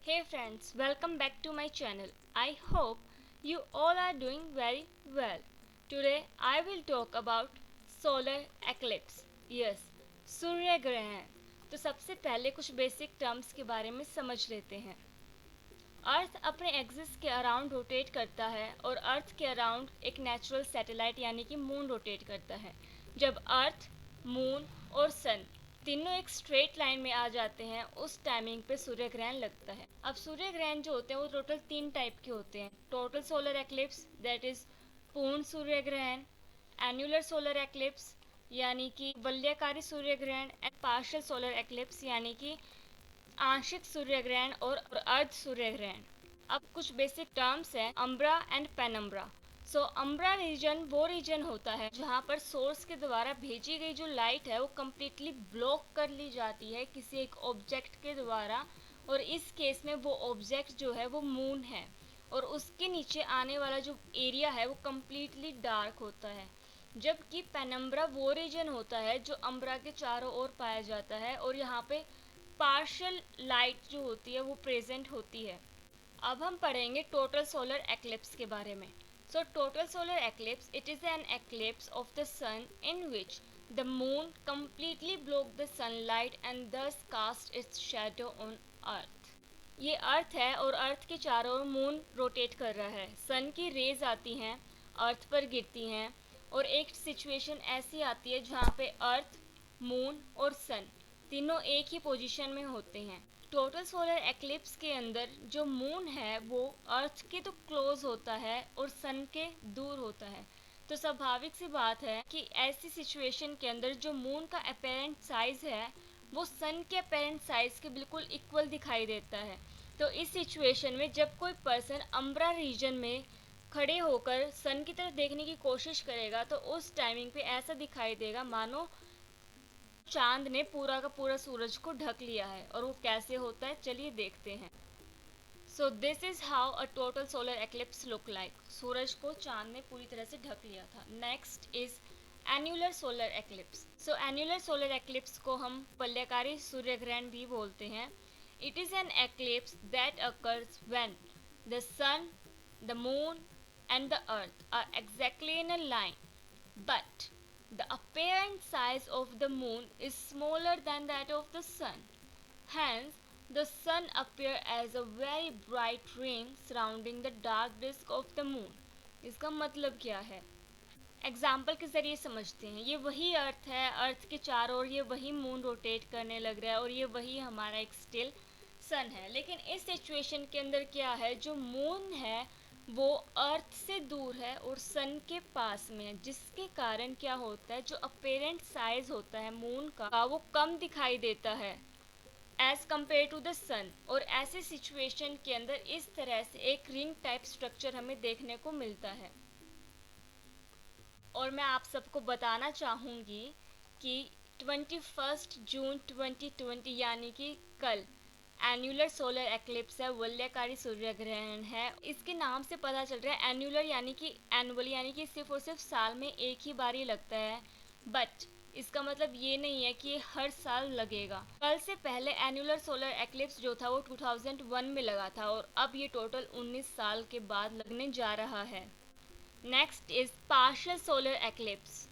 Hey friends, welcome back to my channel. I hope you all are doing very well. Today I will talk about solar eclipse. Yes, सूर्य ग्रहण. तो सबसे पहले कुछ basic terms के बारे में समझ लेते हैं. अर्थ अपने एक्सिस के अराउंड रोटेट करता है और अर्थ के अराउंड एक नेचुरल सैटेलाइट यानी कि मून रोटेट करता है. जब अर्थ, मून और सन तीनों एक स्ट्रेट लाइन में आ जाते हैं उस टाइमिंग पे सूर्य ग्रहण लगता है. अब सूर्य ग्रहण जो होते हैं वो टोटल 3 टाइप के होते हैं. Total solar eclipse that is पूर्ण सूर्य ग्रहण, एन्युलर सोलर एक्लिप्स यानी कि वलयाकारी सूर्य ग्रहण एंड पार्शियल सोलर एक्लिप्स यानी कि आंशिक सूर्य ग्रहण और अर्ध सूर्य ग्रहण. अब कुछ बेसिक टर्म्स हैं umbra and penumbra. So umbra region वो रीजन होता है जहाँ पर सोर्स के द्वारा भेजी गई जो लाइट है वो कम्प्लीटली ब्लॉक कर ली जाती है किसी एक ऑब्जेक्ट के द्वारा, और इस केस में वो ऑब्जेक्ट जो है वो मून है और उसके नीचे आने वाला जो एरिया है वो कम्प्लीटली डार्क होता है. जबकि पेनम्ब्रा वो रीजन होता है जो अम्ब्रा के चारों ओर पाया जाता है और यहाँ पे पार्शियल लाइट जो होती है वो प्रेजेंट होती है. अब हम पढ़ेंगे टोटल सोलर एक्लिप्स के बारे में. So total solar eclipse it is an eclipse of the sun in which the moon completely block the sunlight and thus cast its shadow on earth. ये अर्थ है और अर्थ के चारों ओर मून रोटेट कर रहा है. सन की रेज आती हैं, अर्थ पर गिरती हैं और एक सिचुएशन ऐसी आती है जहाँ पे अर्थ, मून और सन तीनों एक ही पोजीशन में होते हैं. टोटल सोलर एक्लिप्स के अंदर जो मून है वो अर्थ के तो क्लोज होता है और सन के दूर होता है. तो स्वाभाविक सी बात है कि ऐसी सिचुएशन के अंदर जो मून का अपेरेंट साइज है वो सन के अपेरेंट साइज के बिल्कुल इक्वल दिखाई देता है. तो इस सिचुएशन में जब कोई पर्सन अम्ब्रा रीजन में खड़े होकर सन की तरफ देखने की कोशिश करेगा तो उस टाइमिंग पे ऐसा दिखाई देगा मानो चांद ने पूरा का पूरा सूरज को ढक लिया है. और वो कैसे होता है चलिए देखते हैं. So this is how a total solar eclipse look like. सूरज को चांद ने पूरी तरह से ढक लिया था. Next is annular solar eclipse. So annular solar eclipse को हम वलयाकारी सूर्य ग्रहण भी बोलते हैं. It is an eclipse that occurs when the sun, the moon and the earth are exactly in a line, but the apparent size of the moon is smaller than that of the sun. Hence, the sun appears as a very bright ring surrounding the dark disk of the moon. इसका मतलब क्या है? Example के ज़रिए समझते हैं. ये वही अर्थ है, अर्थ के चारों ओर ये वही मून रोटेट करने लग रहा है और ये वही हमारा एक स्टिल सन है. लेकिन इस सिचुएशन के अंदर क्या है, जो मून है वो अर्थ से दूर है और सन के पास में है, जिसके कारण क्या होता है जो अपेरेंट साइज होता है मून का वो कम दिखाई देता है एज कम्पेयर टू द सन. और ऐसे सिचुएशन के अंदर इस तरह से एक रिंग टाइप स्ट्रक्चर हमें देखने को मिलता है. और मैं आप सबको बताना चाहूँगी कि 21 जून 2020 यानी कि कल एन्युलर सोलर एक्लिप्स है, वलयाकारी सूर्य ग्रहण है. इसके नाम से पता चल रहा है एन्युलर यानी कि एनुअल यानी कि सिर्फ और सिर्फ साल में एक ही बार ही लगता है. बट इसका मतलब ये नहीं है कि ये हर साल लगेगा. कल से पहले एन्युलर सोलर एक्लिप्स जो था वो 2001 में लगा था और अब ये टोटल 19 साल के बाद लगने जा रहा है. Next is partial solar eclipse.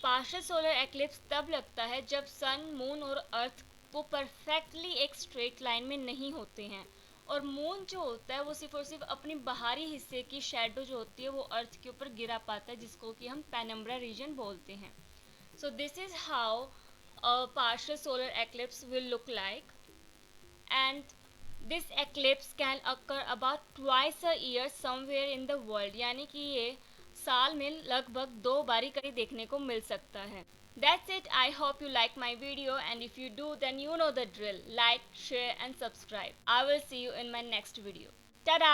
Partial solar eclipse तब लगता है जब सन, मून और अर्थ वो परफेक्टली एक स्ट्रेट लाइन में नहीं होते हैं और मून जो होता है वो सिर्फ और सिर्फ अपनी बाहरी हिस्से की शेडो जो होती है वो अर्थ के ऊपर गिरा पाता है, जिसको कि हम पेनम्ब्रा रीजन बोलते हैं. So this is how a partial solar eclipse will look like. And this eclipse can occur about twice a year somewhere in the world, यानी कि ये साल में लगभग 2 बारी कहीं देखने को मिल सकता है. That's it. I hope you like my video, and if you do then you know the drill. Like, share and subscribe. I will see you in my next video. Ta-da!